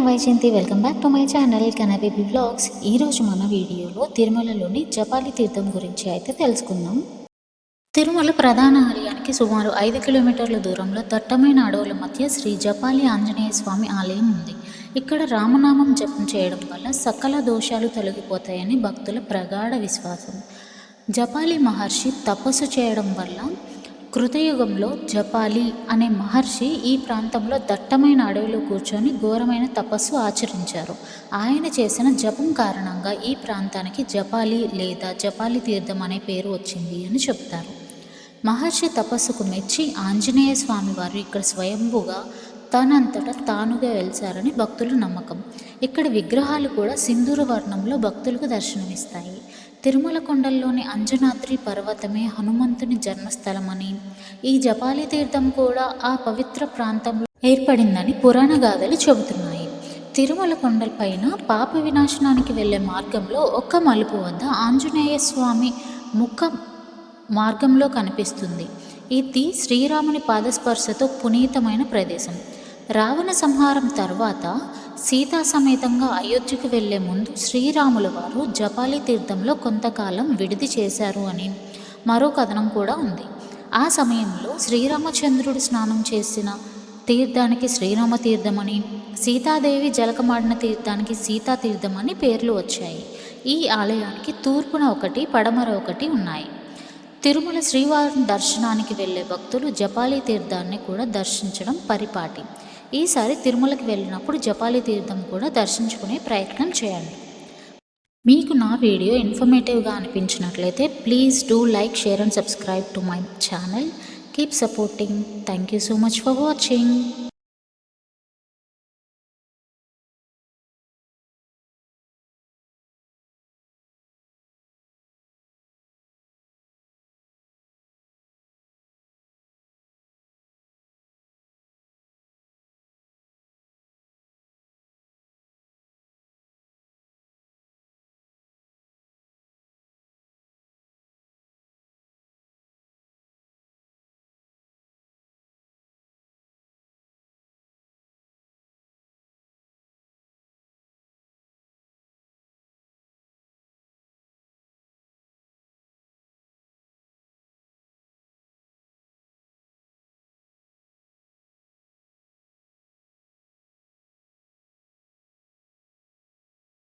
నేను Vyjayanthi. Welcome back to my channel Kanababy vlogs. ఈరోజు మన వీడియోలో తిరుమలలోని జపాలి తీర్థం గురించి అయితే తెలుసుకుందాం. తిరుమల ప్రధాన ఆలయానికి సుమారు 5 కిలోమీటర్ల దూరంలో దట్టమైన అడవుల మధ్య శ్రీ జపాలి ఆంజనేయ స్వామి ఆలయం ఉంది. ఇక్కడ రామనామం జపం చేయడం వల్ల సకల దోషాలు తొలగిపోతాయని భక్తుల ప్రగాఢ విశ్వాసం. జపాలి మహర్షి తపస్సు చేయడం వల్ల కృతయుగంలో జపాలి అనే మహర్షి ఈ ప్రాంతంలో దట్టమైన అడవిలో కూర్చొని ఘోరమైన తపస్సు ఆచరించారు. ఆయన చేసిన జపం కారణంగా ఈ ప్రాంతానికి జపాలి లేదా జపాలి తీర్థం అనే పేరు వచ్చింది అని చెప్తారు. మహర్షి తపస్సుకు మెచ్చి ఆంజనేయ స్వామి వారు ఇక్కడ స్వయంభుగా తనంతటా తానుగా వెలిచారని భక్తుల నమ్మకం. ఇక్కడ విగ్రహాలు కూడా సింధూర వర్ణంలో భక్తులకు దర్శనమిస్తాయి. తిరుమల కొండల్లోని అంజనాద్రి పర్వతమే హనుమంతుని జన్మస్థలమని, ఈ జపాలి తీర్థం కూడా ఆ పవిత్ర ప్రాంతంలో ఏర్పడిందని పురాణ గాథలు చెబుతున్నాయి. తిరుమల కొండలపైన పాప వినాశనానికి వెళ్లే మార్గంలో ఒక మలుపు వద్ద ఆంజనేయ స్వామి ముఖ మార్గంలో కనిపిస్తుంది. ఇది శ్రీరాముని పాదస్పర్శతో పునీతమైన ప్రదేశం. రావణ సంహారం తర్వాత సీతా సమేతంగా అయోధ్యకు వెళ్లే ముందు శ్రీరాముల వారు జపాలి తీర్థంలో కొంతకాలం విడిది చేశారు అని మరో కథనం కూడా ఉంది. ఆ సమయంలో శ్రీరామచంద్రుడు స్నానం చేసిన తీర్థానికి శ్రీరామ తీర్థమని, సీతాదేవి జలకమాడిన తీర్థానికి సీతా తీర్థమని పేర్లు వచ్చాయి. ఈ ఆలయానికి తూర్పున ఒకటి, పడమర ఒకటి ఉన్నాయి. తిరుమల శ్రీవారి దర్శనానికి వెళ్లే భక్తులు జపాలి తీర్థాన్ని కూడా దర్శించడం పరిపాటి. ఈసారి తిరుమలకి వెళ్ళినప్పుడు జపాలి తీర్థం కూడా దర్శించుకునే ప్రయత్నం చేయండి. మీకు నా వీడియో ఇన్ఫర్మేటివ్గా అనిపించినట్లయితే please do like, share and subscribe to my channel. Keep supporting. Thank you so much for watching.